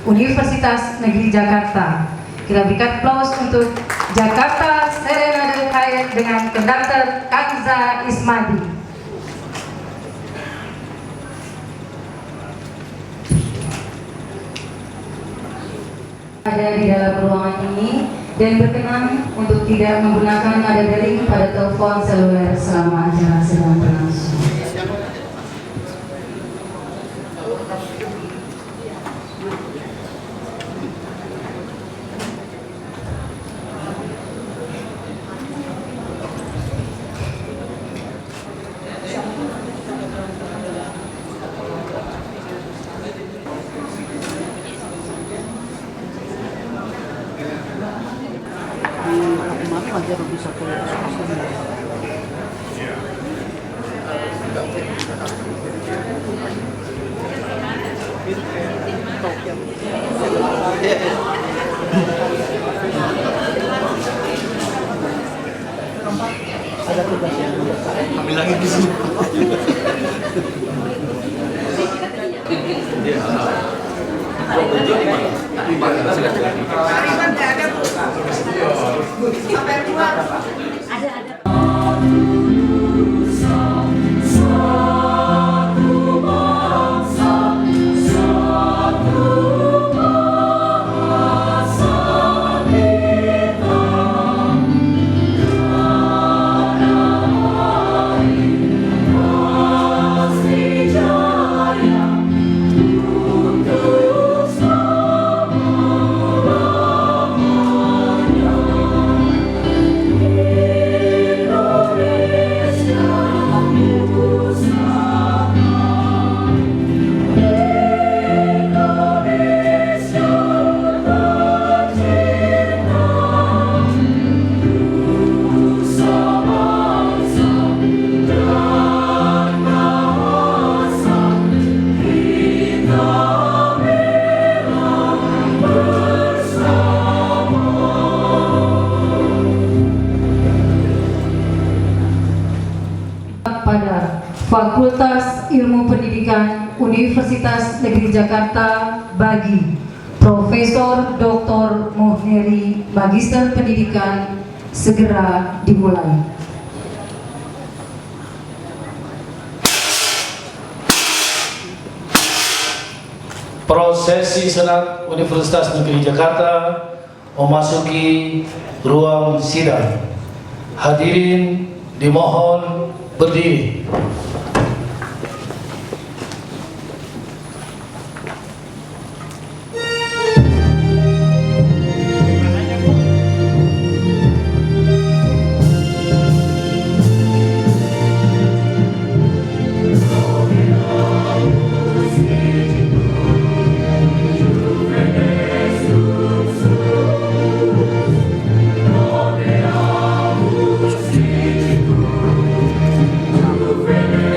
Universitas Negeri Jakarta. Kita berikan aplaus untuk Jakarta Serenade Khair dengan konduktor Kanza Ismadi. Ada di dalam ruangan ini dan berkenan untuk tidak menggunakan nada dering pada telepon seluler selama acara sedang berlangsung. Ambil lagi di sini. Fakultas Ilmu Pendidikan Universitas Negeri Jakarta bagi Profesor Dr. Muhneri Magister Pendidikan segera dimulai. Prosesi senat Universitas Negeri Jakarta memasuki ruang sidang. Hadirin dimohon berdiri. Juvenes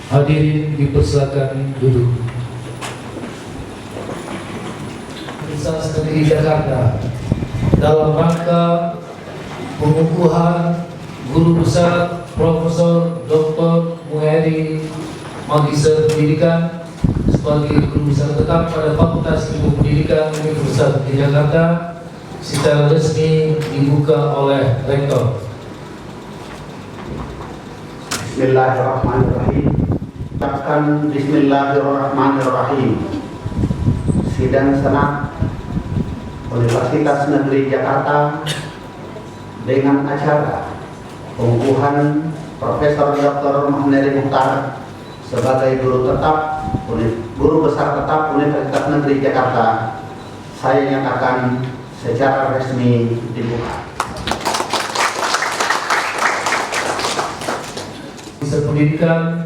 Hadirin dipersilakan duduk. Universitas Negeri Jakarta dalam rangka pengukuhan Guru Besar Profesor Dr. Muheri Magister Pendidikan sebagai Guru Besar tetap pada Fakultas Ilmu Pendidikan Universitas Negeri Jakarta secara resmi dibuka oleh Rektor. Bismillahirrahmanirrahim. Ucapkan Bismillahirrahmanirrahim. Sidang Senat Universitas Negeri Jakarta dengan acara pengukuhan Profesor Dr. Muhneri Mukhtar sebagai Guru Besar Tetap Universitas Negeri Jakarta saya nyatakan secara resmi dibuka. Pendidikan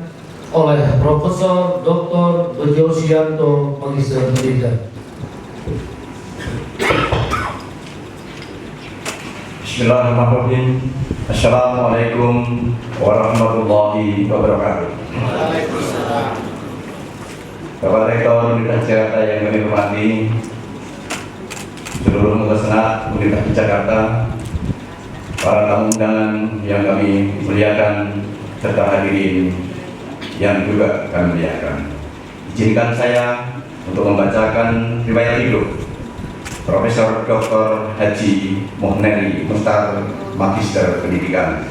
oleh Profesor Dr. Bejo Sianto Magister Pendidikan. Bismillahirrahmanirrahim. Assalamualaikum warahmatullahi wabarakatuh. Waalaikumsalam. Bapak Rektor Universitas Jakarta yang kami hormati, seluruh anggota Senat Universitas Jakarta, para tamu undangan yang kami muliakan, serta hadirin yang juga kami muliakan. Izinkan saya untuk membacakan riwayat hidup Profesor Dr. Haji Muhneri Mukhtar Magister Pendidikan.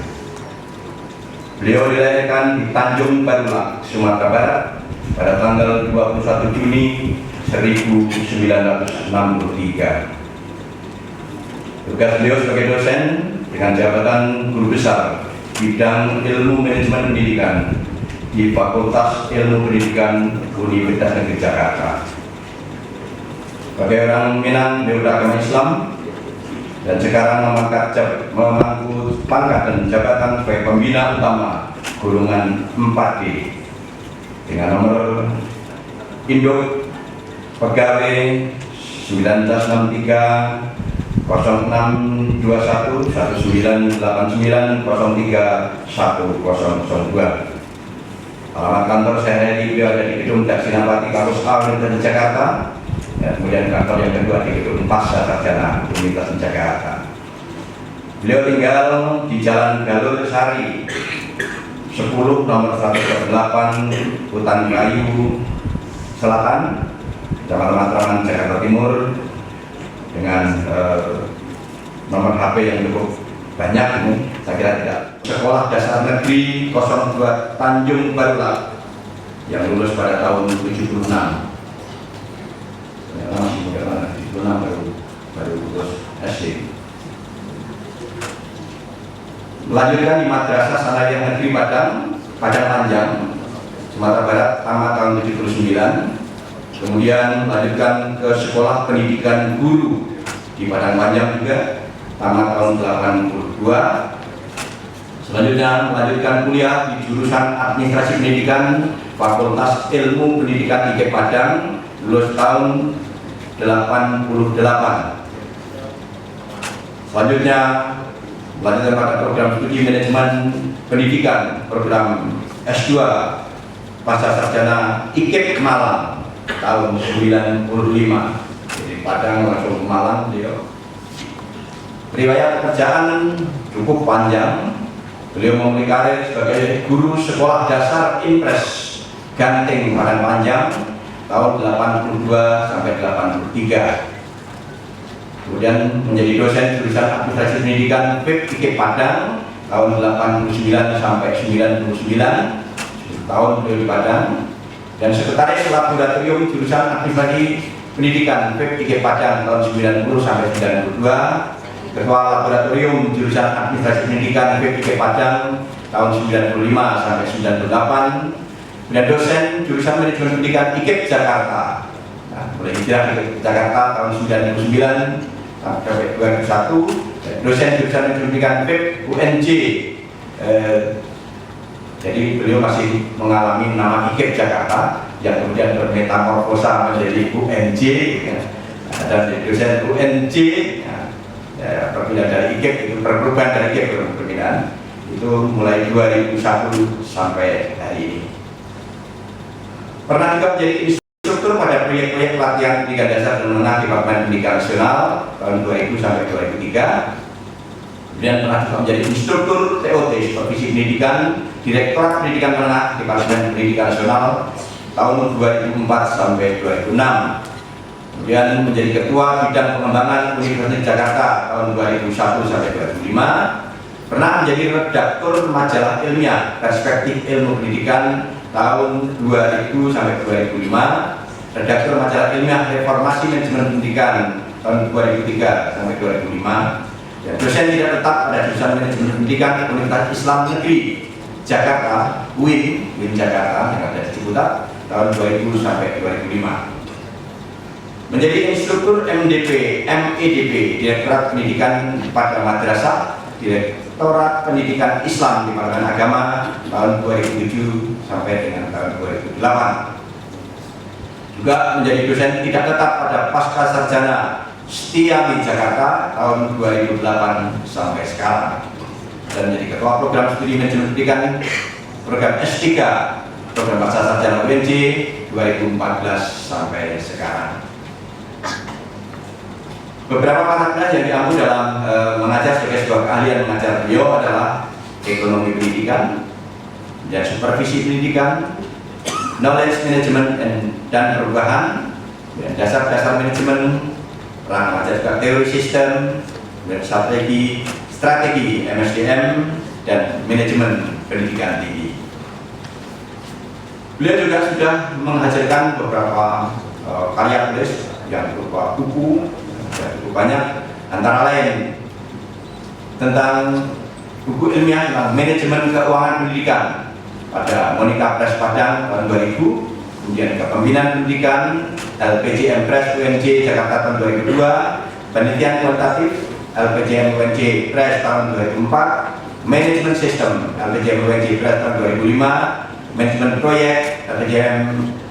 Beliau dilahirkan di Tanjung Barulang, Sumatera Barat pada tanggal 21 Juni 1963. Tugas beliau sebagai dosen dengan jabatan Guru Besar bidang Ilmu Manajemen Pendidikan di Fakultas Ilmu Pendidikan Universitas Negeri Jakarta. Sebagai orang Minang beragama Islam dan sekarang memangku pangkat dan jabatan sebagai pembina utama golongan 4D dengan nomor induk pegawai 1963 0621 1989 031002. Alamat kantor sehari-hari beliau ada di Gedung Daksinapati Kampus A Universitas Jakarta. Ya, kemudian kantor yang kedua di Gedung Pasca Sarjana Universitas Jakarta. Beliau tinggal di Jalan Galur Sari 10 nomor 108 Hutan Kayu Selatan, Kecamatan Matraman, Jakarta Timur, dengan nomor HP yang cukup banyak ini, saya kira tidak. Sekolah Dasar Negeri 02 Tanjung Barulah yang lulus pada tahun 76. Baru lulus SD. Melanjutkan di Madrasah Sanawiyah Negeri Padang Panjang, Sumatera Barat, tamat tahun 79. Kemudian melanjutkan ke Sekolah Pendidikan Guru di Padang Panjang juga, tamat tahun 82. Selanjutnya melanjutkan kuliah di jurusan Administrasi Pendidikan Fakultas Ilmu Pendidikan IKIP Padang, lulus tahun 88. Selanjutnya melanjutkan pada program studi manajemen pendidikan, program S2 pasca sarjana IKIP Malang tahun 95. Jadi Padang langsung ke Malang beliau. Riwayat pekerjaan cukup panjang. Beliau memulai karir sebagai guru sekolah dasar Impres Ganting Padang Panjang tahun 82 sampai 83. Kemudian menjadi dosen jurusan Administrasi Pendidikan FIP IKIP Padang tahun 89 sampai 99, tahun beliau di Padang, dan sekretaris laboratorium jurusan Administrasi Pendidikan FIP IKIP Padang tahun 90 sampai 92, ketua laboratorium jurusan Administrasi Pendidikan FIP IKIP Padang tahun 95 sampai 98, dan dosen jurusan Manajemen Pendidikan IKIP Jakarta. Nah, mulai hijrah ke Jakarta tahun 99 sampai 2001, dosen jurusan Pendidikan FIP UNJ. Jadi beliau masih mengalami nama IKIP Jakarta yang kemudian bermetamorfosa menjadi UNJ, dan dosen UNJ. Perpindahan dari IKIP itu, perubahan dari IKIP perpindahan itu mulai 2001 sampai hari ini. Pernah juga menjadi instruktur pada proyek-proyek pelatihan pendidikan dasar dan menengah Departemen Pendidikan Nasional tahun 2000 sampai 2003. Kemudian pernah juga menjadi instruktur TOT Supervisi Pendidikan Direktorat Pendidikan Menengah Departemen Pendidikan Nasional tahun 2004 sampai 2006. Kemudian menjadi ketua bidang pengembangan Universitas Jakarta tahun 2001 sampai 2005. Pernah menjadi redaktur majalah ilmiah Perspektif Ilmu Pendidikan tahun 2000 sampai 2005, redaktur majalah ilmiah Reformasi Manajemen Pendidikan tahun 2003 sampai 2005, dan dosen tidak tetap pada jurusan Manajemen Pendidikan Universitas Islam Negeri Jakarta UIN Jakarta yang ada di Ciputat tahun 2000 sampai 2005. Menjadi instruktur MDP, MEDP, Direktorat Pendidikan pada Madrasah, Direktorat Pendidikan Islam di Departemen Agama tahun 2007 sampai dengan tahun 2008. Juga menjadi dosen tidak tetap pada pasca sarjana Setia di Jakarta tahun 2008 sampai sekarang, dan menjadi ketua program studi manajemen pendidikan program S3 program pasca sarjana UNJ 2014 sampai sekarang. Beberapa mata kuliah yang diampu dalam mengajar sebagai sebuah keahlian mengajar beliau adalah ekonomi pendidikan dan supervisi pendidikan, knowledge management dan perubahan, dan dasar-dasar manajemen, pernah mengajar juga teori sistem, dan strategi MSDM dan manajemen pendidikan tinggi. Beliau juga sudah menghasilkan beberapa karya tulis yang berupa buku cukup banyak, antara lain tentang buku ilmiah tentang manajemen keuangan pendidikan pada Monica Press Padang tahun 2000, kemudian kepemimpinan pendidikan LPJM Press UNJ Jakarta tahun 2002, penelitian kualitatif LPJM UNJ Press tahun 2004, manajemen sistem LPJM UNJ Press tahun 2005, manajemen proyek LPJM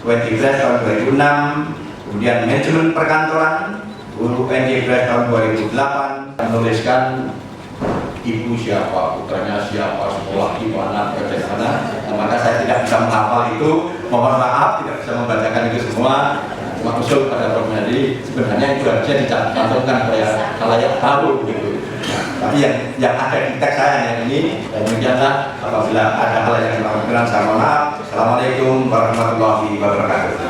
UNJ Press tahun 2006, kemudian manajemen perkantoran UNJ Press tahun 2008, menuliskan ibu siapa, putranya siapa, sekolah di mana, kerja di mana. Maka saya tidak bisa menghafal itu, mohon maaf tidak bisa membacakan itu semua. Cuma usul pada Prof. Hadi, sebenarnya itu harusnya dicantumkan supaya khalayak tahu gitu. Tapi yang ada di teks saya yang ini, demikianlah. Apabila ada hal yang kurang berkenan, saya mohon maaf. Assalamualaikum warahmatullahi wabarakatuh.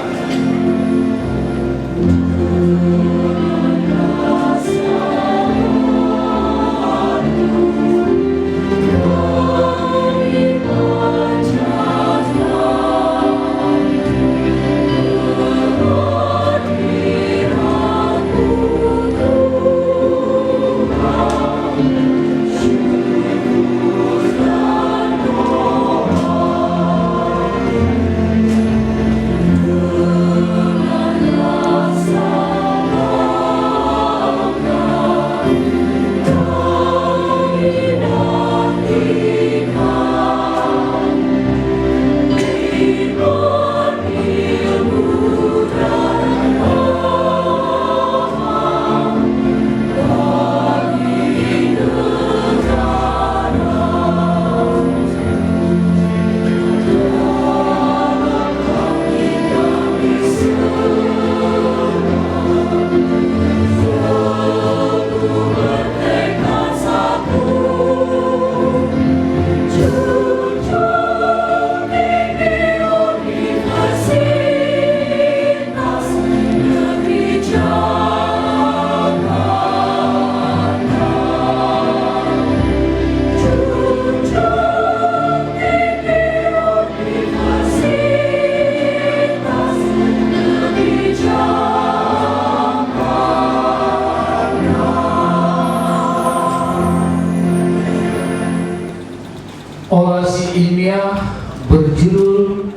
Orasi ilmiah berjudul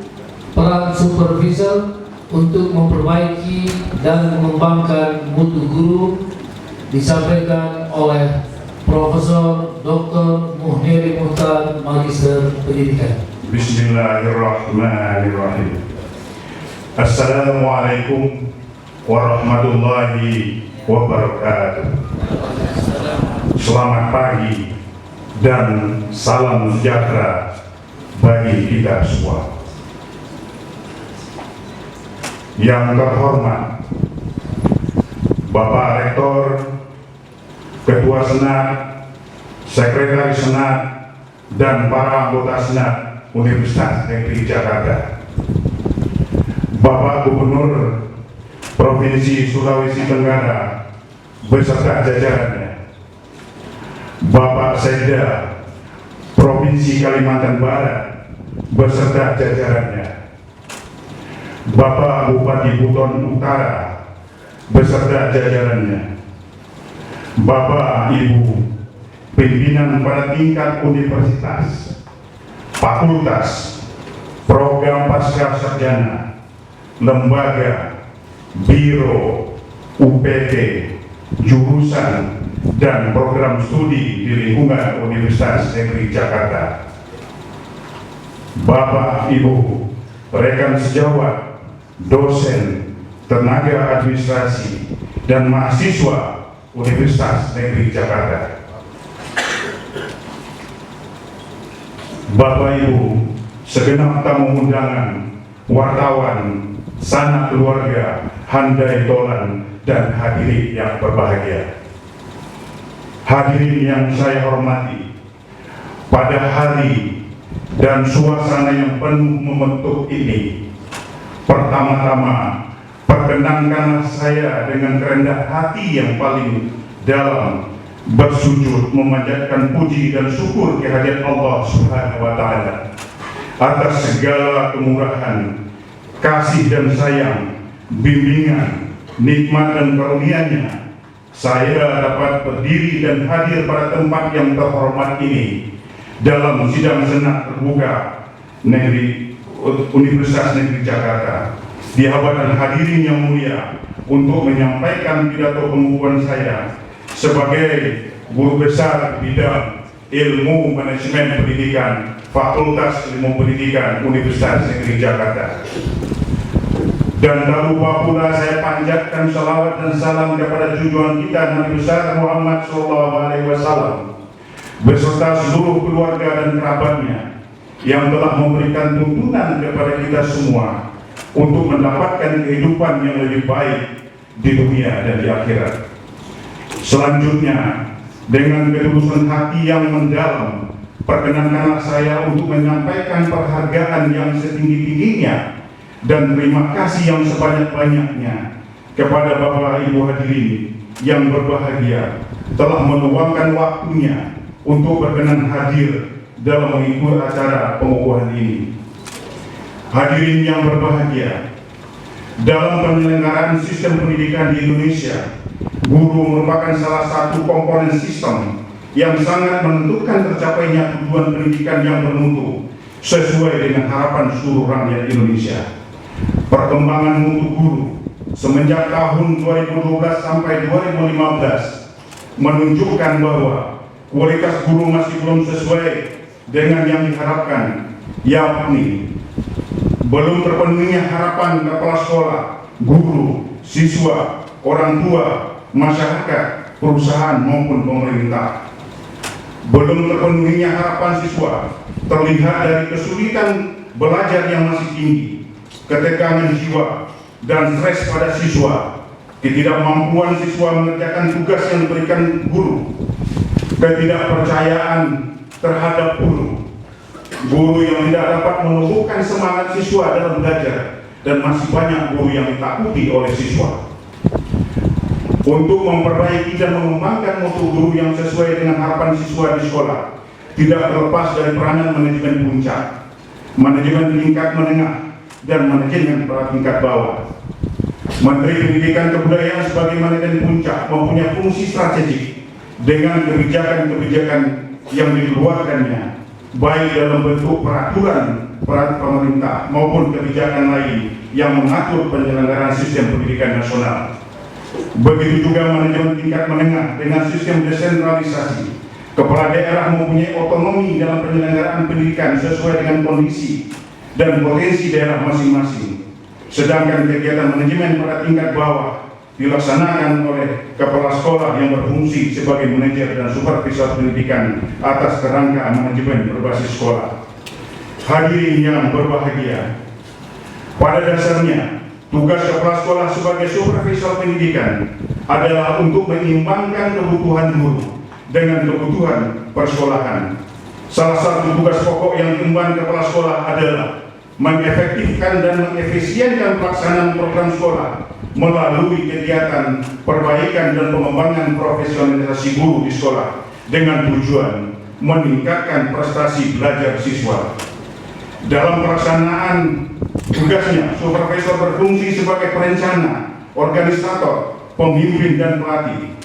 Peran Supervisor untuk Memperbaiki dan Mengembangkan Mutu Guru disampaikan oleh Profesor Dr. Muhneri Muhtar, Magister Pendidikan. Bismillahirrahmanirrahim. Assalamualaikum warahmatullahi wabarakatuh. Selamat pagi dan salam sejahtera bagi kita semua. Yang terhormat Bapak Rektor, Ketua Senat, Sekretaris Senat, dan para anggota Senat Universitas Negeri Jakarta, Bapak Gubernur Provinsi Sulawesi Tenggara beserta jajarannya, Bapak Sekda Provinsi Kalimantan Barat beserta jajarannya, Bapak Bupati Buton Utara beserta jajarannya, Bapak Ibu pimpinan pada tingkat universitas, fakultas, program pasca sarjana, lembaga, biro, UPT, jurusan, dan program studi di lingkungan Universitas Negeri Jakarta. Bapak, Ibu, rekan sejawat, dosen, tenaga administrasi, dan mahasiswa Universitas Negeri Jakarta. Bapak, Ibu, segenap tamu undangan, wartawan, sanak keluarga, handai tolan, dan hadirin yang berbahagia. Hadirin yang saya hormati, pada hari dan suasana yang penuh membentuk ini, pertama-tama perkenankanlah saya dengan kerendah hati yang paling dalam bersujud memanjatkan puji dan syukur kehadirat Allah Subhanahu wa Ta'ala atas segala kemurahan, kasih dan sayang, bimbingan, nikmat dan karunia-Nya. Saya dapat berdiri dan hadir pada tempat yang terhormat ini dalam sidang senat terbuka Universitas Negeri Jakarta di hadapan hadirin yang mulia untuk menyampaikan pidato pembukaan saya sebagai guru besar bidang ilmu manajemen pendidikan Fakultas Ilmu Pendidikan Universitas Negeri Jakarta. Dan tak lupa pula saya panjatkan salawat dan salam kepada junjungan kita Nabi besar Muhammad SAW beserta seluruh keluarga dan kerabatnya yang telah memberikan tuntunan kepada kita semua untuk mendapatkan kehidupan yang lebih baik di dunia dan di akhirat. Selanjutnya, Dengan ketulusan hati yang mendalam, perkenankanlah saya untuk menyampaikan penghargaan yang setinggi-tingginya dan terima kasih yang sebanyak-banyaknya kepada Bapak Ibu hadirin yang berbahagia telah meluangkan waktunya untuk berkenan hadir dalam mengikuti acara pengukuhan ini. Hadirin yang berbahagia, dalam penyelenggaraan sistem pendidikan di Indonesia, guru merupakan salah satu komponen sistem yang sangat menentukan tercapainya tujuan pendidikan yang bermutu sesuai dengan harapan seluruh rakyat Indonesia. Perkembangan mutu guru semenjak tahun 2012 sampai 2015 menunjukkan bahwa kualitas guru masih belum sesuai dengan yang diharapkan, yakni belum terpenuhinya harapan kepala sekolah, guru, siswa, orang tua, masyarakat, perusahaan maupun pemerintah. Belum terpenuhinya harapan siswa terlihat dari kesulitan belajar yang masih tinggi, ketegangan jiwa dan stres pada siswa, ketidakmampuan siswa mengerjakan tugas yang diberikan guru, ketidakpercayaan terhadap guru yang tidak dapat menumbuhkan semangat siswa dalam belajar, dan masih banyak guru yang ditakuti oleh siswa. Untuk memperbaiki dan mengembangkan mutu guru yang sesuai dengan harapan siswa di sekolah, tidak terlepas dari peranan manajemen puncak, manajemen tingkat menengah, dan manajemen tingkat bawah. Menteri Pendidikan Kebudayaan sebagai manajemen puncak mempunyai fungsi strategik dengan kebijakan-kebijakan yang dikeluarkannya, baik dalam bentuk peraturan pemerintah maupun kebijakan lain yang mengatur penyelenggaraan sistem pendidikan nasional. Begitu juga manajemen tingkat menengah dengan sistem desentralisasi. Kepala daerah mempunyai otonomi dalam penyelenggaraan pendidikan sesuai dengan kondisi dan potensi daerah masing-masing. Sedangkan kegiatan manajemen pada tingkat bawah dilaksanakan oleh kepala sekolah yang berfungsi sebagai manajer dan supervisor pendidikan atas kerangka manajemen berbasis sekolah. Hadirin yang berbahagia, pada dasarnya tugas kepala sekolah sebagai supervisor pendidikan adalah untuk menyeimbangkan kebutuhan guru dengan kebutuhan persekolahan. Salah satu tugas pokok yang diemban kepala sekolah adalah mengefektifkan dan mengefisienkan pelaksanaan program sekolah melalui kegiatan perbaikan dan pengembangan profesionalisasi guru di sekolah dengan tujuan meningkatkan prestasi belajar siswa. Dalam pelaksanaan tugasnya, supervisor berfungsi sebagai perencana, organisator, pemimpin, dan pelatih.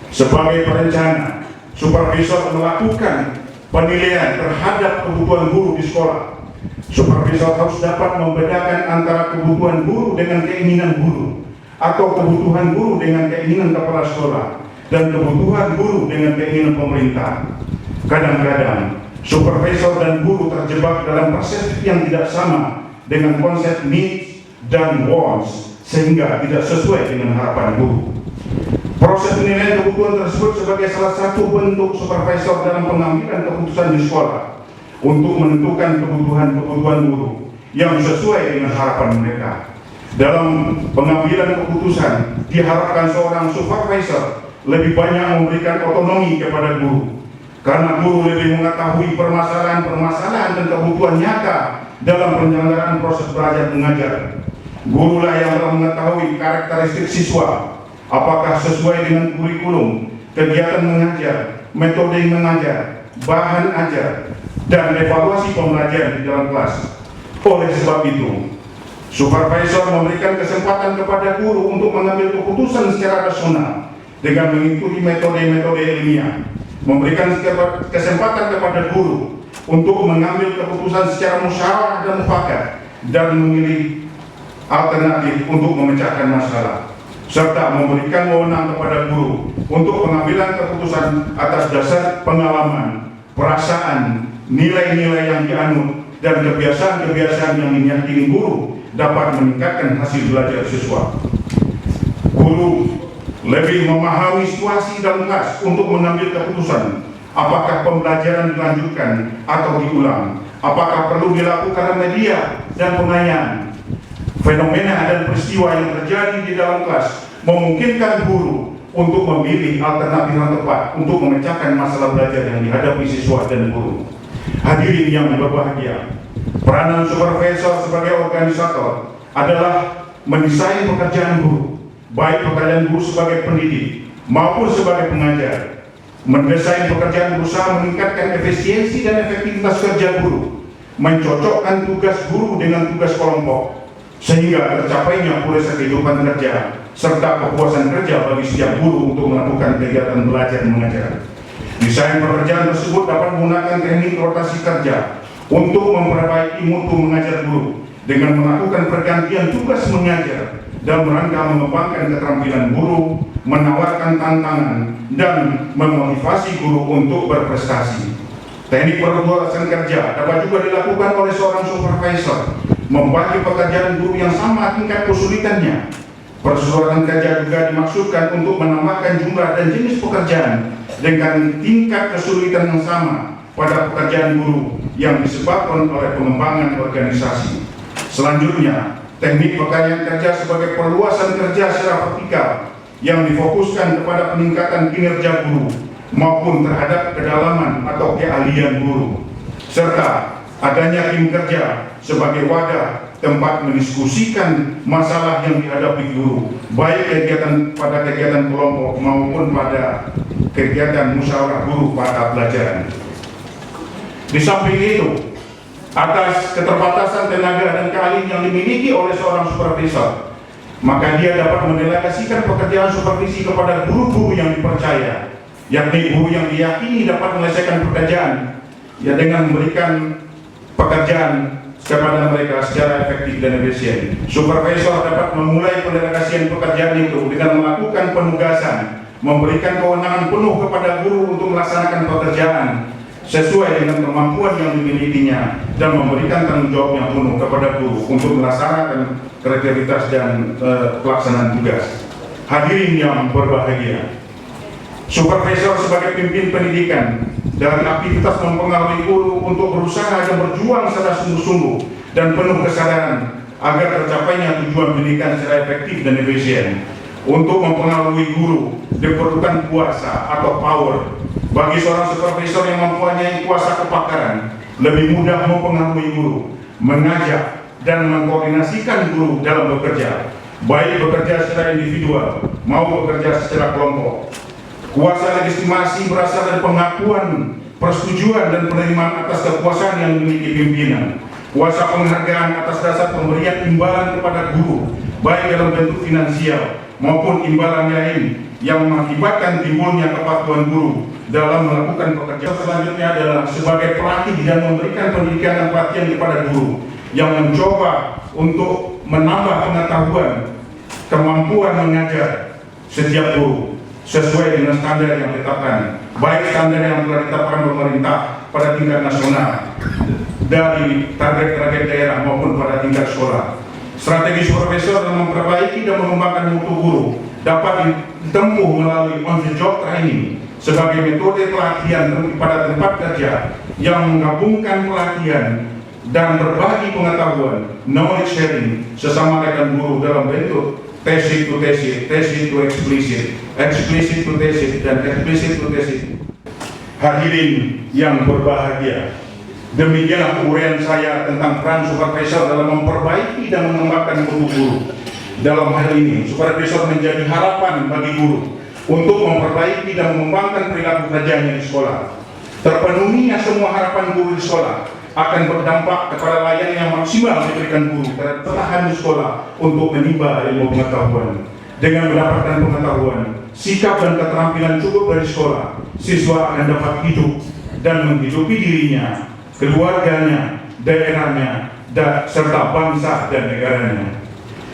Sebagai perencana, supervisor melakukan penilaian terhadap kebutuhan guru di sekolah. Supervisor harus dapat membedakan antara kebutuhan guru dengan keinginan guru, atau kebutuhan guru dengan keinginan kepala sekolah, dan kebutuhan guru dengan keinginan pemerintah. Kadang-kadang supervisor dan guru terjebak dalam persepsi yang tidak sama dengan konsep needs dan wants, sehingga tidak sesuai dengan harapan guru. Proses penilaian kebutuhan tersebut sebagai salah satu bentuk supervisor dalam pengambilan keputusan di sekolah untuk menentukan kebutuhan guru yang sesuai dengan harapan mereka. Dalam pengambilan keputusan, diharapkan seorang supervisor lebih banyak memberikan otonomi kepada guru, karena guru lebih mengetahui permasalahan-permasalahan dan kebutuhan nyata dalam penyelenggaraan proses belajar mengajar. Gurulah yang telah mengetahui karakteristik siswa, apakah sesuai dengan kurikulum, kegiatan mengajar, metode mengajar, bahan ajar, dan evaluasi pembelajaran di dalam kelas. Oleh sebab itu, supervisor memberikan kesempatan kepada guru untuk mengambil keputusan secara rasional dengan mengikuti metode-metode ilmiah, memberikan kesempatan kepada guru untuk mengambil keputusan secara musyawarah dan mufakat, dan memilih alternatif untuk memecahkan masalah, serta memberikan wewenang kepada guru untuk pengambilan keputusan atas dasar pengalaman, perasaan, nilai-nilai yang dianut, dan kebiasaan-kebiasaan yang diyakini guru dapat meningkatkan hasil belajar siswa. Guru lebih memahami situasi dalam kelas untuk mengambil keputusan apakah pembelajaran dilanjutkan atau diulang, apakah perlu dilakukan media dan pengayaan. Fenomena dan peristiwa yang terjadi di dalam kelas memungkinkan guru untuk memilih alternatif yang tepat untuk memecahkan masalah belajar yang dihadapi siswa dan guru. Hadirin yang berbahagia, peranan supervisor sebagai organisator adalah mendesain pekerjaan guru, baik pekerjaan guru sebagai pendidik maupun sebagai pengajar. Mendesain pekerjaan berusaha meningkatkan efisiensi dan efektivitas kerja guru, mencocokkan tugas guru dengan tugas kelompok, sehingga tercapainya kualitas kehidupan kerja serta kepuasan kerja bagi setiap guru untuk melakukan kegiatan belajar mengajar. Desain pekerjaan tersebut dapat menggunakan teknik rotasi kerja untuk memperbaiki mutu mengajar guru dengan melakukan pergantian tugas mengajar dan merangka mengembangkan keterampilan guru, menawarkan tantangan, dan memotivasi guru untuk berprestasi. Teknik perluasan kerja dapat juga dilakukan oleh seorang supervisor, membagi pekerjaan guru yang sama tingkat kesulitannya. Persesuaian kerja juga dimaksudkan untuk menambahkan jumlah dan jenis pekerjaan dengan tingkat kesulitan yang sama pada pekerjaan guru yang disebabkan oleh pengembangan organisasi. Selanjutnya, teknik pekerjaan kerja sebagai perluasan kerja secara vertikal yang difokuskan kepada peningkatan kinerja guru maupun terhadap kedalaman atau keahlian guru, serta adanya tim kerja sebagai wadah tempat mendiskusikan masalah yang dihadapi guru, baik pada kegiatan kelompok maupun pada kegiatan musyawarah guru pada pelajaran. Di samping itu, atas keterbatasan tenaga dan keahlian yang dimiliki oleh seorang supervisor, maka dia dapat mendelegasikan pekerjaan supervisi kepada guru-guru yang dipercaya, yakni guru yang diyakini dapat menyelesaikan pekerjaan dengan memberikan pekerjaan kepada mereka secara efektif dan efisien. Supervisor dapat memulai pendelegasian pekerjaan itu dengan melakukan penugasan, memberikan kewenangan penuh kepada guru untuk melaksanakan pekerjaan sesuai dengan kemampuan yang dimilikinya dan memberikan tanggung jawab yang penuh kepada guru untuk melaksanakan kreativitas dan pelaksanaan tugas. Hadirin yang berbahagia, supervisor sebagai pimpin pendidikan dalam aktivitas mempengaruhi guru untuk berusaha dan berjuang secara sungguh-sungguh dan penuh kesadaran agar tercapainya tujuan pendidikan secara efektif dan efisien. Untuk mempengaruhi guru diperlukan kuasa atau power. Bagi seorang supervisor yang mempunyai kuasa kepakaran, lebih mudah mempengaruhi guru, mengajak dan mengkoordinasikan guru dalam bekerja, baik bekerja secara individual maupun bekerja secara kelompok. Kuasa legitimasi berasal dari pengakuan, persetujuan dan penerimaan atas kekuasaan yang dimiliki pimpinan. Kuasa penghargaan atas dasar pemberian imbalan kepada guru, baik dalam bentuk finansial maupun imbalan lain yang mengakibatkan timbulnya kepatuhan guru dalam melakukan pekerjaan. Selanjutnya adalah sebagai pelatih dan memberikan pendidikan dan pelatihan kepada guru yang mencoba untuk menambah pengetahuan, kemampuan mengajar setiap guru sesuai dengan standar yang ditetapkan, baik standar yang telah ditetapkan pemerintah pada tingkat nasional, dari target-target daerah maupun pada tingkat sekolah. Strategi supervisor dalam memperbaiki dan mengembangkan mutu guru dapat ditempuh melalui on-the-job training sebagai metode pelatihan pada tempat kerja yang menggabungkan pelatihan dan berbagi pengetahuan, knowledge sharing sesama rekan guru dalam bentuk tacit to tacit, tacit to explicit, explicit to tacit, dan explicit to tacit. Hadirin yang berbahagia, demikianlah uraian saya tentang peran supervisor dalam memperbaiki dan mengembangkan mutu guru. Dalam hal ini, supervisor menjadi harapan bagi guru untuk memperbaiki dan mengembangkan perilaku kerjanya di sekolah. Terpenuhinya semua harapan guru di sekolah akan berdampak kepada layanan yang maksimal diberikan guru terhadap pelajaran di sekolah untuk menimba ilmu pengetahuan. Dengan mendapatkan pengetahuan, sikap dan keterampilan cukup dari sekolah, siswa akan dapat hidup dan menghidupi dirinya, keluarganya, daerahnya, serta bangsa dan negaranya.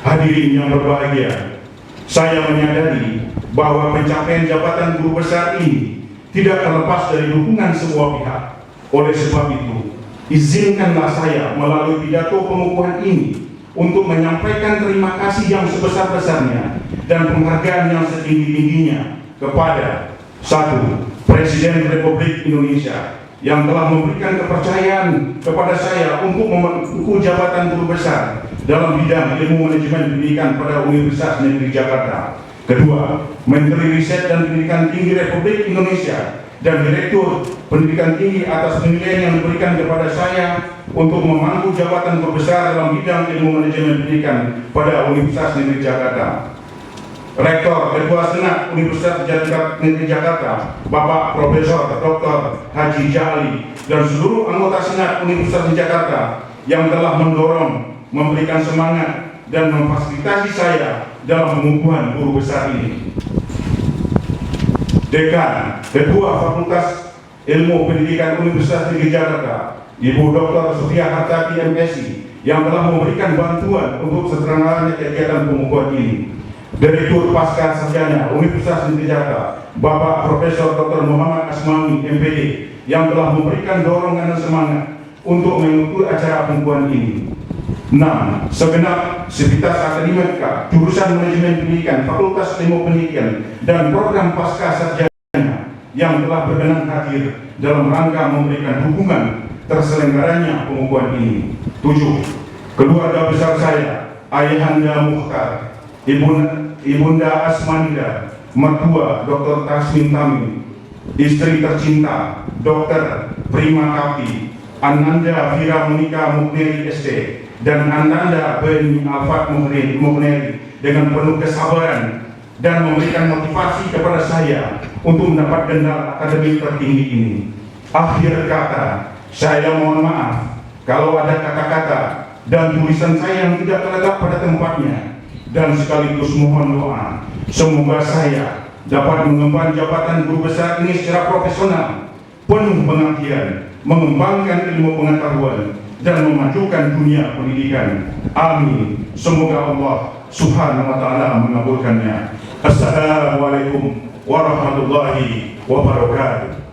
Hadirin yang berbahagia, saya menyadari bahwa pencapaian jabatan guru besar ini tidak terlepas dari dukungan semua pihak. Oleh sebab itu, izinkanlah saya melalui pidato pengukuhan ini untuk menyampaikan terima kasih yang sebesar-besarnya dan penghargaan yang setinggi-tingginya kepada 1. Presiden Republik Indonesia yang telah memberikan kepercayaan kepada saya untuk memangku jabatan guru besar dalam bidang ilmu manajemen pendidikan pada Universitas Negeri Jakarta. Kedua, Menteri Riset dan Pendidikan Tinggi Republik Indonesia dan Direktur Pendidikan Tinggi atas penilaian yang diberikan kepada saya untuk memangku jabatan berbesar dalam bidang ilmu manajemen pendidikan pada Universitas Negeri Jakarta. Rektor Ketua Senat Universitas Negeri Jakarta, Bapak Profesor Dr. Haji Jali, dan seluruh anggota Senat Universitas Jakarta yang telah mendorong, memberikan semangat, dan memfasilitasi saya dalam pengukuhan guru besar ini. Dekan, Ketua Fakultas Ilmu Pendidikan Universitas Negeri Jakarta, Ibu Dr. Sofia Hartati MSI, yang telah memberikan bantuan untuk seterusnya kegiatan pengukuhan ini. Direktur Pasca Sarjana Universitas Negeri Jakarta, Bapak Profesor Dr. Muhammad Asmani MPD, yang telah memberikan dorongan dan semangat untuk mengikuti acara pengukuhan ini. 6. Segenap sivitas akademika jurusan manajemen pendidikan, Fakultas Ilmu Pendidikan, dan program Pasca Sarjana yang telah berkenan hadir dalam rangka memberikan dukungan terselenggaranya pengukuhan ini. 7. Keluarga besar saya, Ayahanda Mukhtar, Ibunda Asmanida, mertua Dr. Tasmin Tamim, istri tercinta Dr. Prima Kapti, Ananda Vira Monika Mukneri ST, dan Ananda Beni Alfat Mukneri dengan penuh kesabaran dan memberikan motivasi kepada saya untuk mendapat gelar akademik tertinggi ini. Akhir kata, saya mohon maaf kalau ada kata-kata dan tulisan saya yang tidak terletak pada tempatnya, dan sekaligus mohon doa semoga saya dapat mengemban jabatan guru besar ini secara profesional, penuh pengabdian, mengembangkan ilmu pengetahuan, dan memajukan dunia pendidikan. Amin. Semoga Allah Subhanahu wa Ta'ala mengabulkannya. Assalamualaikum warahmatullahi wabarakatuh.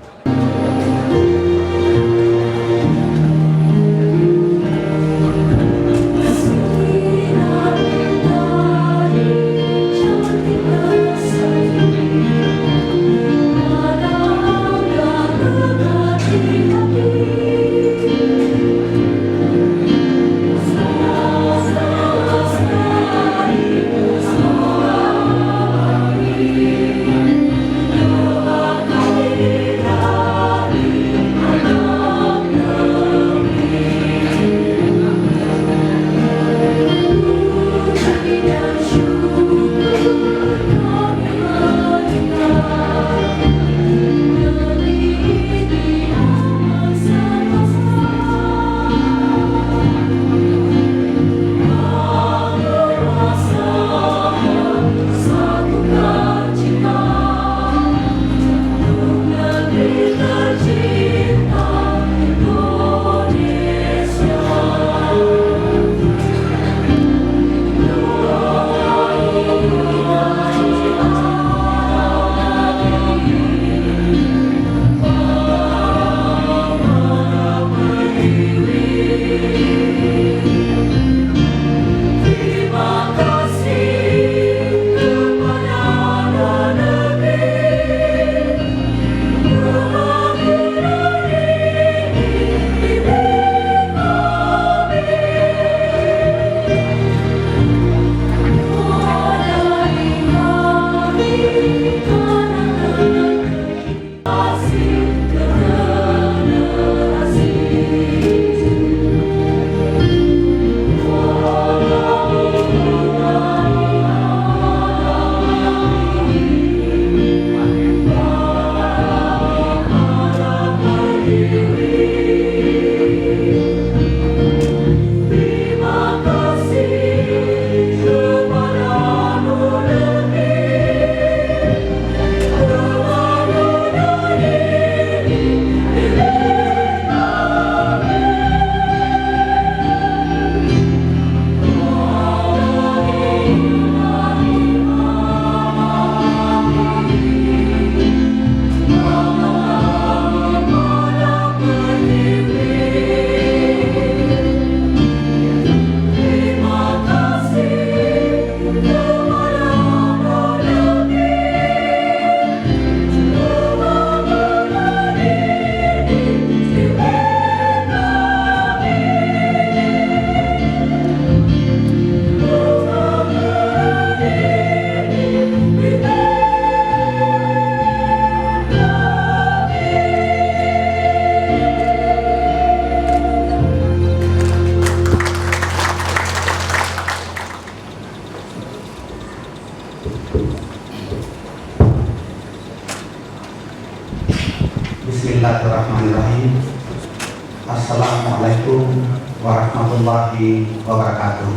warahmatullahi wabarakatuh.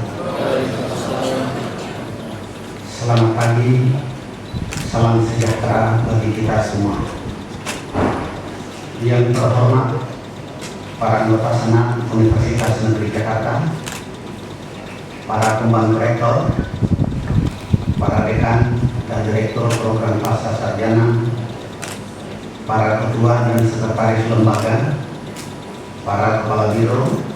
Selamat pagi, salam sejahtera bagi kita semua. Yang terhormat para anggota Senat Universitas Negeri Jakarta, para pembantu rektor, para dekan dan direktur program pasca sarjana, para ketua dan sekretaris lembaga, para kepala biro,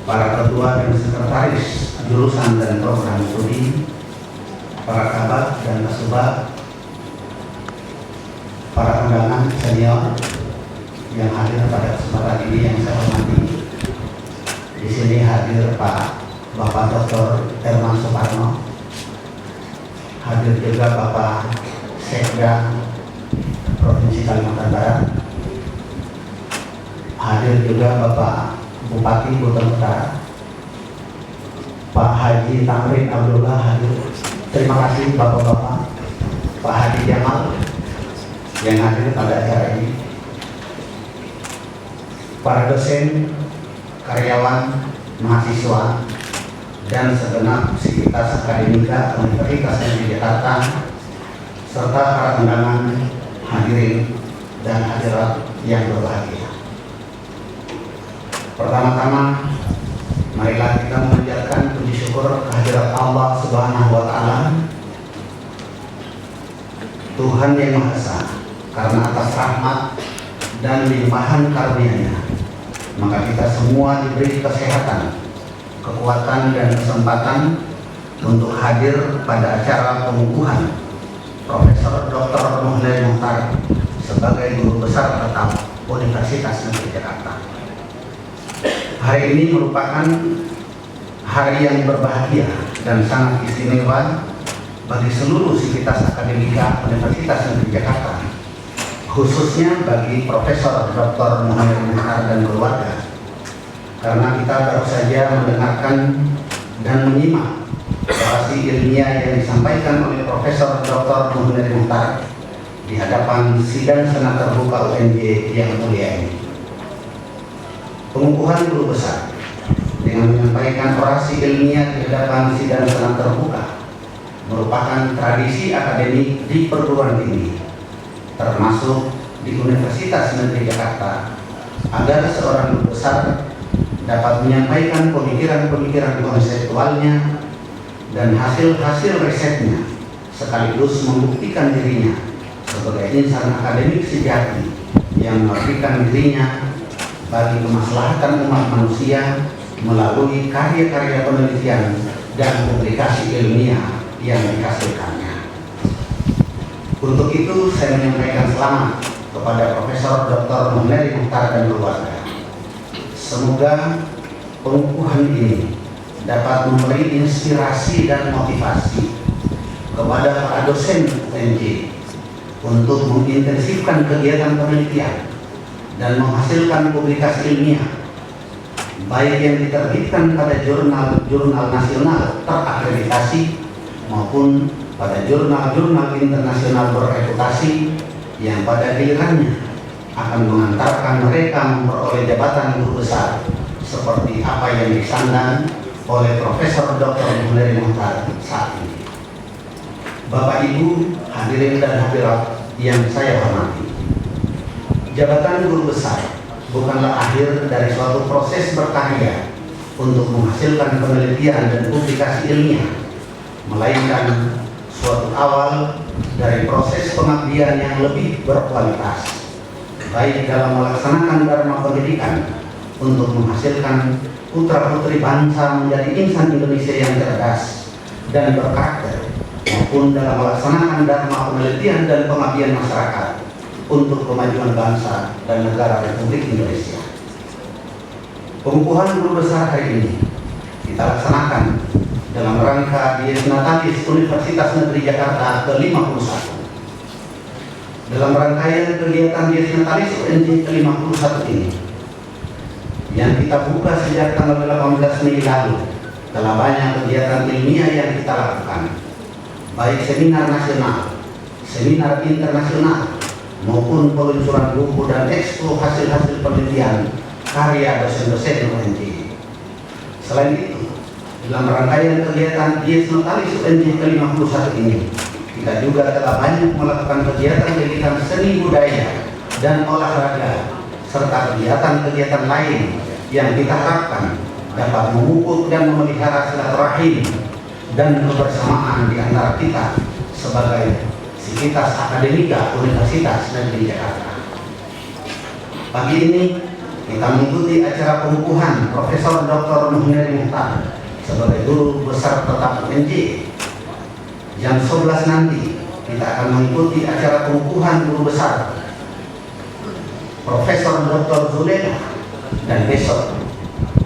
para ketua dan sekretaris jurusan dan program studi, para kabak dan kasubag, para undangan senior yang hadir pada kesempatan ini yang saya hormati. Di sini hadir Pak Bapak Dr. Herman Suparno, hadir juga Bapak Sekda Provinsi Kalimantan Barat, hadir juga Bapak Bupati Buton Utara, Pak Haji Tamrin Abdullah hadir. Terima kasih Bapak-Bapak, Pak Haji Jamal yang hadir pada acara ini, para dosen, karyawan, mahasiswa, dan segenap sivitas akademika Universitas Negeri Jakarta, serta para undangan hadirin dan hadirat yang berbahagia. Pertama-tama, marilah kita mengucapkan puji syukur kehadirat Allah Subhanahu wa Ta'ala, Tuhan yang Maha Esa, karena atas rahmat dan limpahan karunia-Nya, maka kita semua diberi kesehatan, kekuatan, dan kesempatan untuk hadir pada acara pengukuhan Profesor Dr. Muhneri Mukhtar sebagai Guru Besar Tetap Universitas Negeri Jakarta. Hari ini merupakan hari yang berbahagia dan sangat istimewa bagi seluruh sivitas akademika Universitas Negeri Jakarta, khususnya bagi Profesor Dr. Muhneri Mukhtar dan keluarga, karena kita baru saja mendengarkan dan menyimak orasi ilmiah yang disampaikan oleh Profesor Dr. Muhneri Mukhtar di hadapan sidang Senat Terbuka UNJ yang mulia ini. Pengukuhan Guru Besar dengan menyampaikan orasi ilmiah di hadapan sidang Senat Terbuka merupakan tradisi akademik di perguruan tinggi, termasuk di Universitas Negeri Jakarta, agar seorang guru besar dapat menyampaikan pemikiran-pemikiran konseptualnya dan hasil-hasil risetnya, sekaligus membuktikan dirinya sebagai insan akademik sejati yang mengabdikan dirinya bagi kemaslahatan umat manusia melalui karya-karya penelitian dan publikasi ilmiah yang dihasilkannya. Untuk itu saya menyampaikan selamat kepada Profesor Dr. Muhneri Mukhtar dan keluarga. Semoga pengukuhan ini dapat memberi inspirasi dan motivasi kepada para dosen UNJ untuk mengintensifkan kegiatan penelitian dan menghasilkan publikasi ilmiah, baik yang diterbitkan pada jurnal-jurnal nasional terakreditasi maupun pada jurnal-jurnal internasional berreputasi yang pada gilirannya akan mengantarkan mereka memperoleh jabatan guru besar seperti apa yang disandang oleh Profesor Dr. Muhneri Mukhtar saat ini. Bapak Ibu hadirin dan hadirat yang saya hormati, jabatan guru besar bukanlah akhir dari suatu proses berkarya untuk menghasilkan penelitian dan publikasi ilmiah, melainkan suatu awal dari proses pengabdian yang lebih berkualitas, baik dalam melaksanakan dharma pendidikan untuk menghasilkan putra-putri bangsa menjadi insan Indonesia yang cerdas dan berkarakter, maupun dalam melaksanakan dharma penelitian dan pengabdian masyarakat untuk kemajuan bangsa dan negara Republik Indonesia. Pengukuhan guru besar hari ini kita laksanakan dalam rangka Dies Natalis Universitas Negeri Jakarta ke-51. Dalam rangkaian kegiatan Dies Natalis UNJ ke-51 ini, yang kita buka sejak tanggal 18 Mei lalu, telah banyak kegiatan ilmiah yang kita lakukan, baik seminar nasional, seminar internasional, maupun peluncuran buku dan ekspo hasil-hasil penelitian karya dosen-dosen UNJ. Selain itu, dalam rangkaian kegiatan Dies Natalis UNJ ke-51 ini, kita juga telah banyak melakukan kegiatan-kegiatan seni budaya dan olahraga, serta kegiatan-kegiatan lain yang kita harapkan dapat memupuk dan memelihara silaturahim dan kebersamaan di antara kita sebagai sivitas akademika Universitas Negeri Jakarta. Pagi ini kita mengikuti acara pengukuhan Profesor Dr. Muhneri Muhtar sebagai guru besar tetap UNJ. Jam 11 nanti kita akan mengikuti acara pengukuhan guru besar Profesor Dr. Zulela, dan besok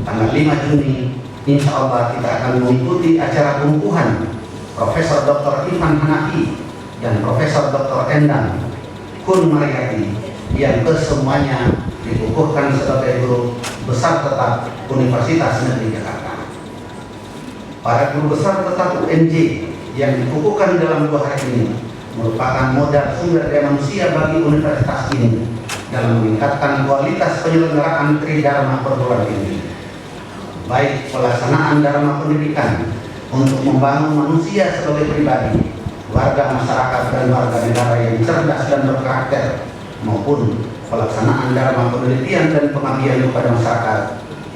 tanggal 5 Juni insya Allah kita akan mengikuti acara pengukuhan Profesor Dr. Ivan Hanafi dan Profesor Dr. Endang Kun Mariati yang kesemuanya dikukuhkan sebagai guru besar tetap Universitas Negeri Jakarta. Para guru besar tetap UNJ yang dikukuhkan dalam 2 hari ini merupakan modal sumber daya manusia bagi universitas ini dalam meningkatkan kualitas penyelenggaraan Tridharma perguruan tinggi, baik pelaksanaan dharma pendidikan untuk membangun manusia sebagai pribadi, warga masyarakat dan warga negara yang cerdas dan berkarakter, maupun pelaksanaan dharma penelitian dan pengabdian kepada masyarakat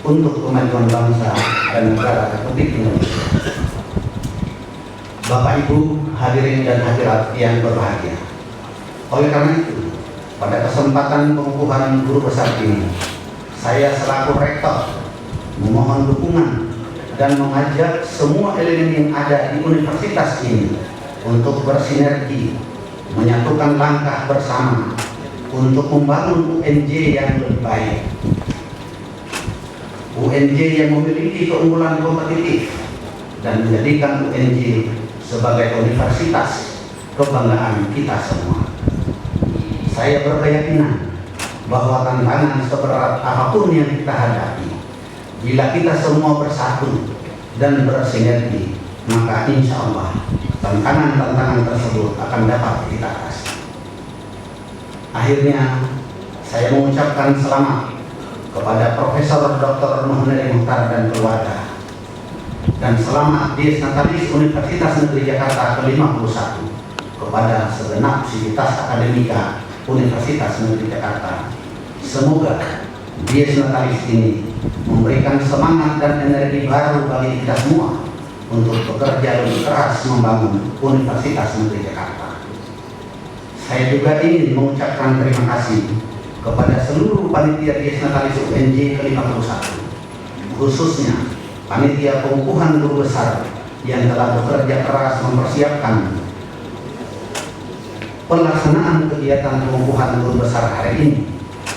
untuk kemajuan bangsa dan negara Republik Indonesia. Bapak Ibu hadirin dan hadirat yang berbahagia, oleh karena itu pada kesempatan pengukuhan guru besar ini, saya selaku rektor memohon dukungan dan mengajak semua elemen yang ada di universitas ini untuk bersinergi, menyatukan langkah bersama untuk membangun UNJ yang lebih baik. UNJ yang memiliki keunggulan kompetitif dan menjadikan UNJ sebagai universitas kebanggaan kita semua. Saya berkeyakinan bahwa tantangan seberat apapun yang kita hadapi, bila kita semua bersatu dan bersinergi, maka insya Allah tantangan-tantangan tersebut akan dapat kita atasi. Akhirnya, saya mengucapkan selamat kepada Profesor Dr. Muhneri Muhtar dan keluarga, dan selamat Dies Natalis Universitas Negeri Jakarta ke-51 kepada segenap sivitas akademika Universitas Negeri Jakarta. Semoga Dies Natalis ini memberikan semangat dan energi baru bagi kita semua untuk bekerja lebih keras membangun Universitas Negeri Jakarta. Saya juga ingin mengucapkan terima kasih kepada seluruh panitia Dies Natalis UNJ ke-51, khususnya panitia pengukuhan guru besar yang telah bekerja keras mempersiapkan pelaksanaan kegiatan pengukuhan guru besar hari ini,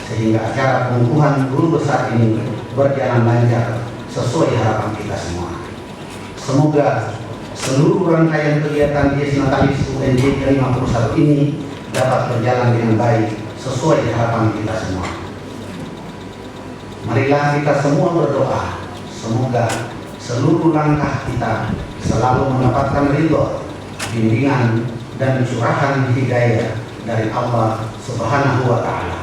sehingga acara pengukuhan guru besar ini berjalan lancar sesuai harapan kita semua. Semoga seluruh rangkaian kegiatan Dies Natalis UNJ ke-51 ini dapat berjalan dengan baik sesuai harapan kita semua. Marilah kita semua berdoa, semoga seluruh langkah kita selalu mendapatkan ridho, bimbingan, dan curahan hidayah dari Allah Subhanahu wa Ta'ala.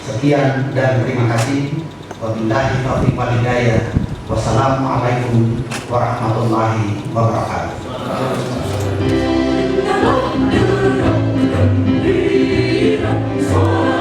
Sekian dan terima kasih. Wabillahi taufiq wal hidayah. Wassalamualaikum warahmatullahi wabarakatuh. Semua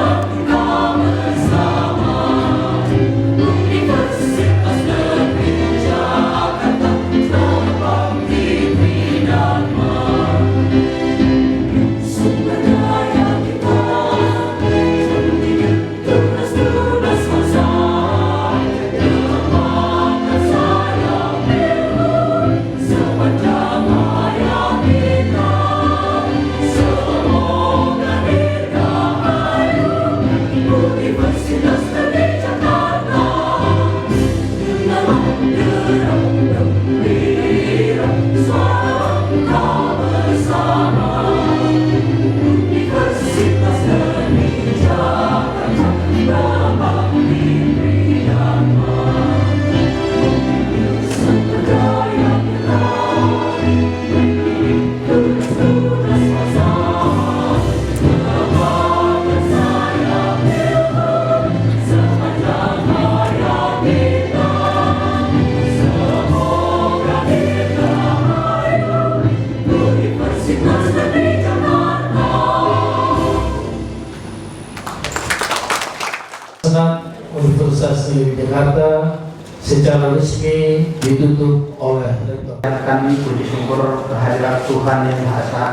secara resmi ditutup oleh rektor. Kami puji syukur kehadirat Tuhan Yang Maha Esa.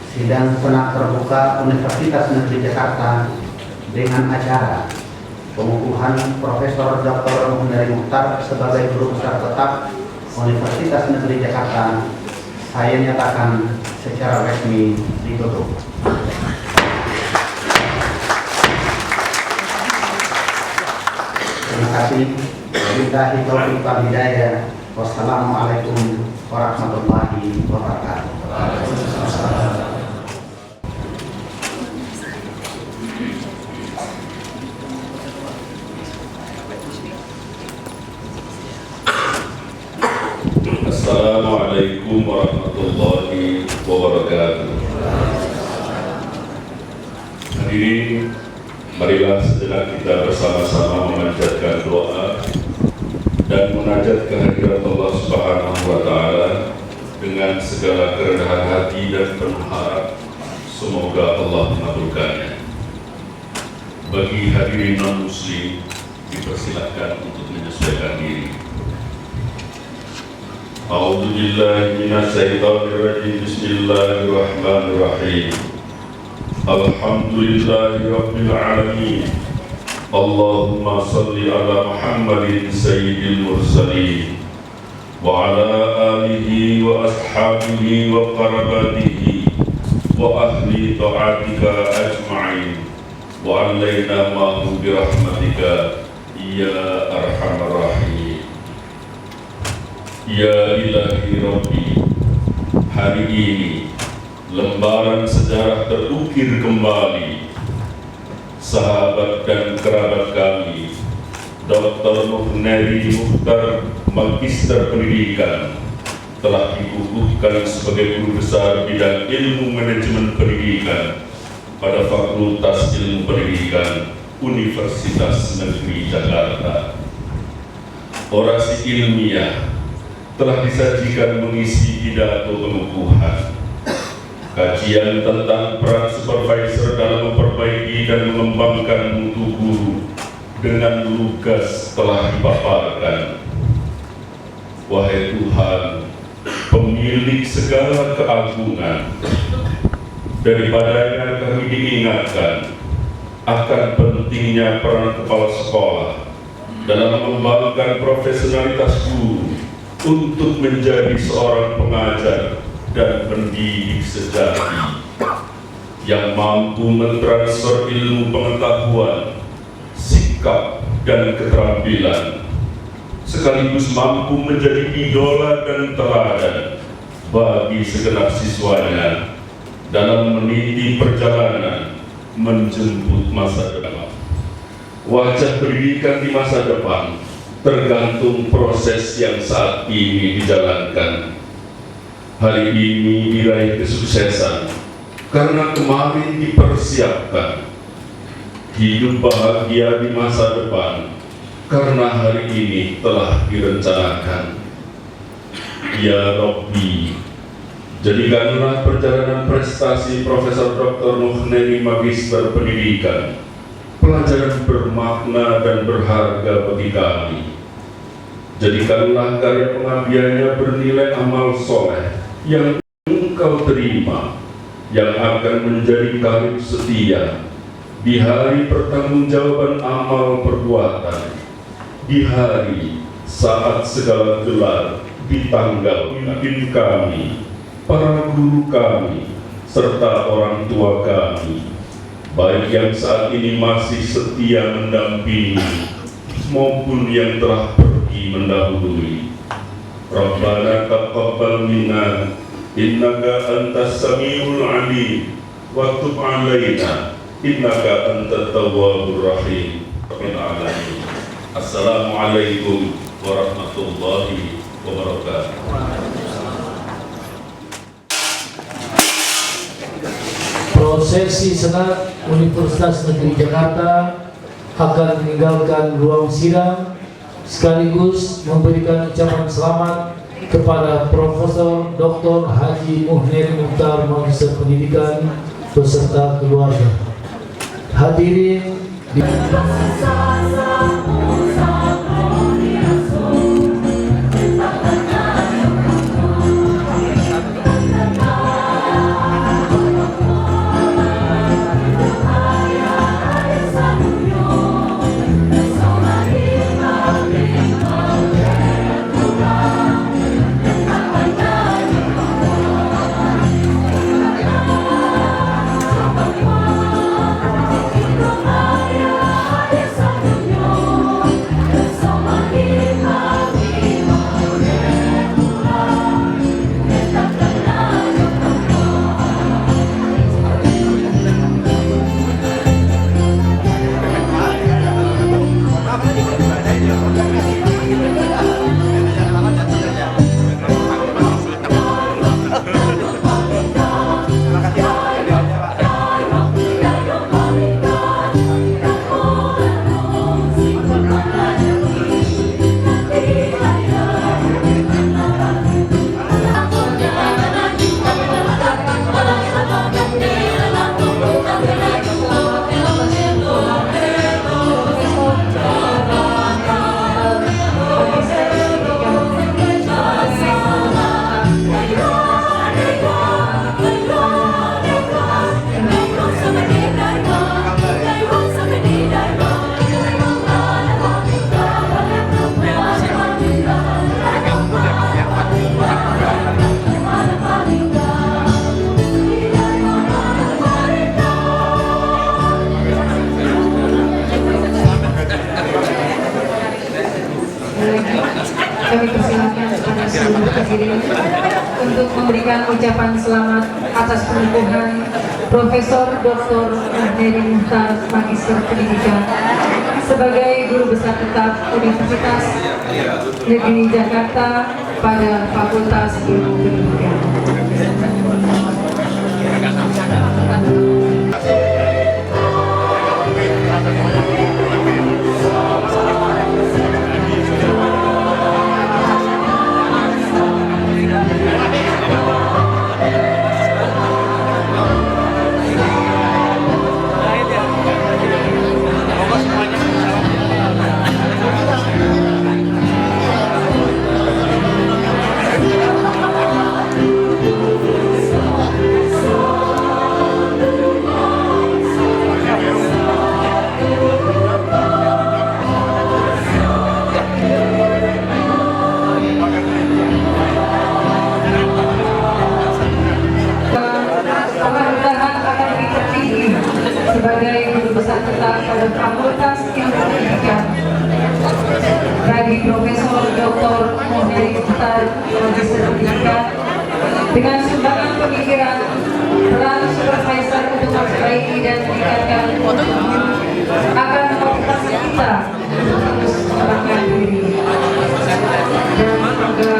Sidang senat terbuka Universitas Negeri Jakarta dengan acara pengukuhan Profesor Dr. Muhneri Mukhtar sebagai guru besar tetap Universitas Negeri Jakarta saya nyatakan secara resmi ditutup. Terima kasih. Wabillahi taufiq wal hidayah. Wassalamualaikum warahmatullahi wabarakatuh. Assalamualaikum warahmatullahi wabarakatuh. Hadirin, marilah sejenak kita bersama-sama memanjatkan doa dan munajat kehadirat Allah Subhanahu wa Ta'ala dengan segala kerendahan hati dan penuh harap. Semoga Allah mengabulkannya. Bagi hadirin non-muslim, dipersilakan untuk menyesuaikan diri. A'udzu billahi minasyaitonir rajim. Bismillahirrahmanirrahim. Alhamdulillahi rabbil alamin. Allahumma salli ala Muhammadin sayyidil mursalin wa ala alihi wa ashabihi wa qarabatihi wa ahli ta'atika ajma'in wa alaina ma'hu bi rahmatika ya arhamar rahim. Ya ilahi Rabbi, hari ini lembaran sejarah terukir kembali. Sahabat dan kerabat kami, Dr. Muhneri Mukhtar, Magister Pendidikan, telah dikukuhkan sebagai guru besar bidang ilmu manajemen pendidikan pada Fakultas Ilmu Pendidikan Universitas Negeri Jakarta. Orasi ilmiah telah disajikan mengisi pidato pengukuhan. Kajian tentang peran supervisor dalam memperbaiki dan mengembangkan mutu guru dengan lugas telah dipaparkan. Wahai Tuhan, pemilik segala keagungan, daripadanya kami diingatkan akan pentingnya peran kepala sekolah dalam mengembangkan profesionalitas guru untuk menjadi seorang pengajar dan pendidik sejati yang mampu mentransfer ilmu pengetahuan, sikap, dan keterampilan, sekaligus mampu menjadi idola dan teladan bagi segenap siswanya dalam meniti perjalanan menjemput masa depan. Wajah pendidikan di masa depan tergantung proses yang saat ini dijalankan. Hari ini diraih kesuksesan karena kemarin dipersiapkan. Hidup bahagia di masa depan karena hari ini telah direncanakan. Ya Rabbi, jadikanlah perjalanan prestasi Profesor Dr. Muhneri Magister Pendidikan pelajaran bermakna dan berharga bagi kami. Jadikanlah karya pengabdiannya bernilai amal soleh yang Engkau terima, yang akan menjadi karib setia di hari pertanggungjawaban amal perbuatan, di hari saat segala gelar ditanggal pemimpin kami, para guru kami, serta orang tua kami, baik yang saat ini masih setia mendampingi maupun yang telah pergi mendahului. Rabbana taqabbal minna innaka antas samiul alim wa tub alaina innaka antat tawwabur rahim. Alamin. Assalamualaikum warahmatullahi wabarakatuh. Prosesi Senat Universitas Negeri Jakarta akan meninggalkan ruang sidang sekaligus memberikan ucapan selamat kepada Profesor Dr. Haji Muhneri Mukhtar, Magister Pendidikan beserta keluarga. Hadirin di kami persilakan kepada seluruh hadirin untuk memberikan ucapan selamat atas pengukuhan Profesor Dr. Muhneri Muhtar Magister Pendidikan sebagai Guru Besar Tetap Universitas Negeri Jakarta pada Fakultas Ilmu Pendidikan. Sebagai Guru Besar Tetap pada Fakultas Ilmu Pendidikan bagi Profesor Dr. Muhneri Muhtar Magister Pendidikan dengan sumbangan pemikiran peran supervisor untuk memperbaiki dan meningkatkan akan memotivasi kita untuk terus mengembangkan diri, dan semoga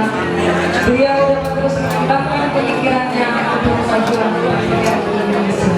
beliau dapat terus mengembangkan pemikirannya untuk kemajuan pendidikan Indonesia.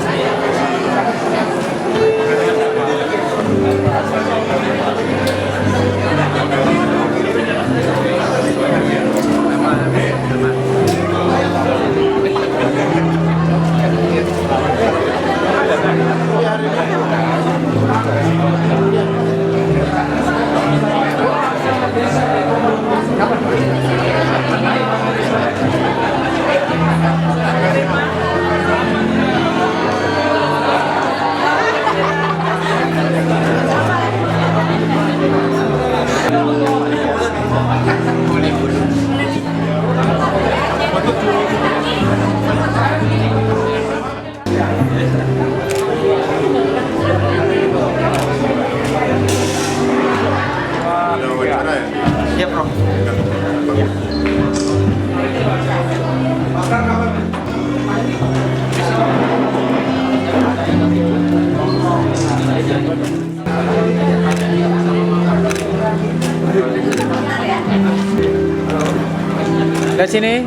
Ke sini.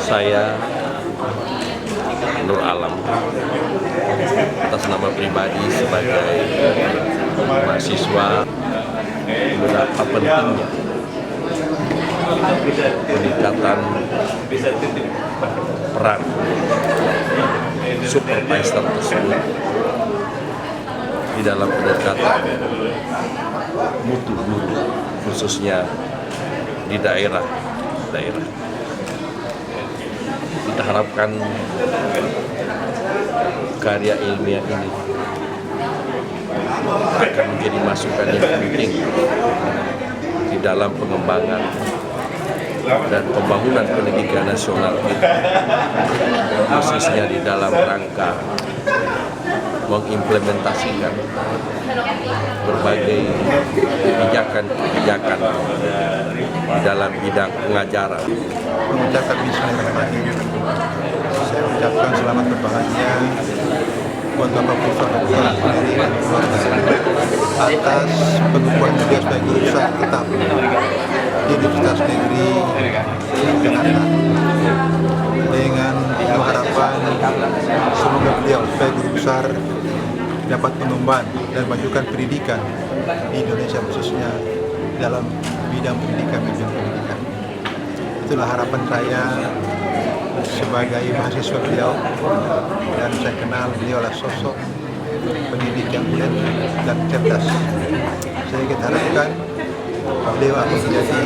Saya Nur Alam atas nama pribadi sebagai mahasiswa betapa pentingnya peningkatan peran supervisor tersebut di dalam pendekatan mutu guru khususnya di daerah. Kita harapkan karya ilmiah ini akan menjadi masukan yang penting di dalam pengembangan dan pembangunan pendidikan nasional kita, khususnya di dalam rangka mengimplementasikan berbagai kebijakan di dalam bidang pengajaran. Mengucapkan bismillahirrahmanirrahim. Saya ucapkan selamat berbahagia buat Bapak Profesor Dr. Muhneri atas pengukuhan beliau sebagai Guru Besar Tetap di Universitas Negeri Jakarta, dengan harapan semoga beliau sebagai Guru Besar dapat mengemban dan majukan pendidikan di Indonesia, khususnya dalam bidang pendidikan. Itulah harapan saya sebagai mahasiswa beliau, dan saya kenal beliau adalah sosok pendidik yang mulia dan cerdas. Saya kita harapkan beliau akan menjadi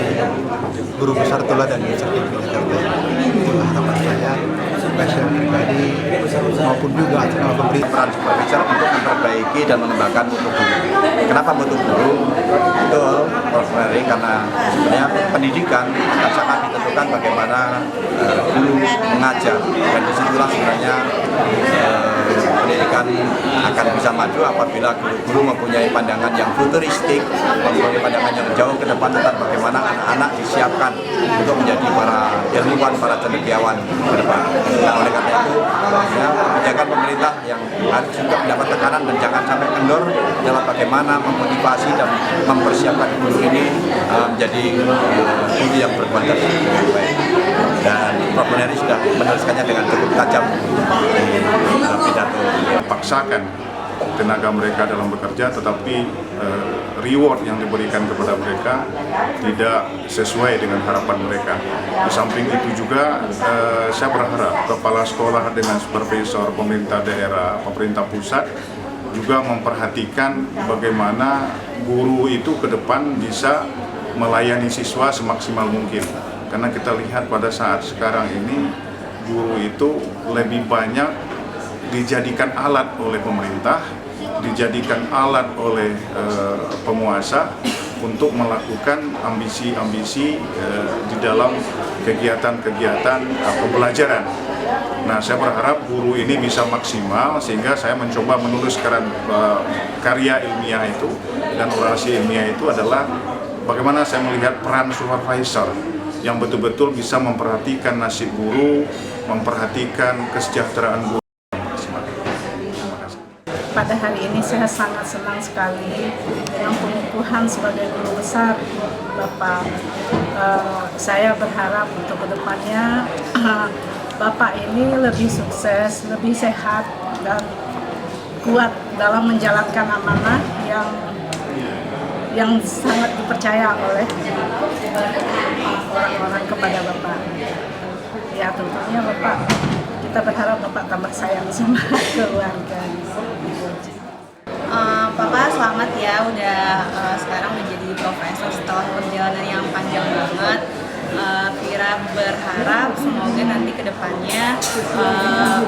guru besar teladan di Universitas Negeri Jakarta. Itulah harapan saya, baik saya pribadi maupun juga atas nama pemerintah. untuk memperbaiki dan mengembangkan mutu guru. Kenapa mutu guru? Itu Prof. Mary, karena sebenarnya pendidikan akan sangat ditentukan bagaimana guru mengajar, dan disitulah sebenarnya pendidikan akan bisa maju apabila guru-guru mempunyai pandangan yang futuristik, mempunyai pandangan yang jauh ke depan tentang bagaimana anak-anak disiapkan untuk menjadi para ilmuwan, para cendekiawan ke depan. Nah, oleh karena itu, kebijakan pemerintah yang harus juga mendapat tekanan dan jangan sampai kendor dalam bagaimana memotivasi dan mempersiapkan guru ini menjadi guru yang berkualitas dengan baik. Dan Prof. Mary sudah menuliskannya dengan cukup tajam di pidato. Paksakan tenaga mereka dalam bekerja, tetapi reward yang diberikan kepada mereka tidak sesuai dengan harapan mereka. Di samping itu juga saya berharap kepala sekolah dengan supervisor pemerintah daerah, pemerintah pusat juga memperhatikan bagaimana guru itu ke depan bisa melayani siswa semaksimal mungkin. Karena kita lihat pada saat sekarang ini guru itu lebih banyak dijadikan alat oleh pemerintah, dijadikan alat oleh penguasa untuk melakukan ambisi-ambisi di dalam kegiatan-kegiatan pembelajaran. Nah, saya berharap guru ini bisa maksimal, sehingga saya mencoba menuliskan karya ilmiah itu, dan orasi ilmiah itu adalah bagaimana saya melihat peran supervisor yang betul-betul bisa memperhatikan nasib guru, memperhatikan kesejahteraan guru. Pada hari ini saya sangat senang sekali dengan pengukuhan sebagai guru besar Bapak. Saya berharap untuk kedepannya Bapak ini lebih sukses, lebih sehat, dan kuat dalam menjalankan amanah yang sangat dipercaya oleh orang-orang kepada Bapak. Ya, tentunya Bapak, kita berharap Bapak tambah sayang sama keluarga. Papa selamat ya, udah sekarang menjadi profesor setelah perjalanan yang panjang banget. Vira berharap semoga nanti kedepannya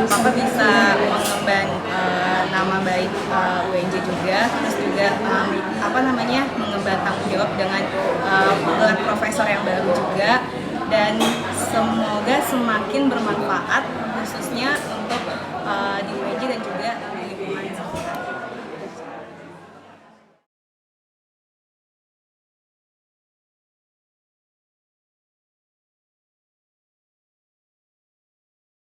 Papa bisa mengemban nama baik UNJ juga, terus juga mengemban tanggung jawab dengan gelar profesor yang baru juga, dan semoga semakin bermanfaat khususnya untuk di UNJ dan juga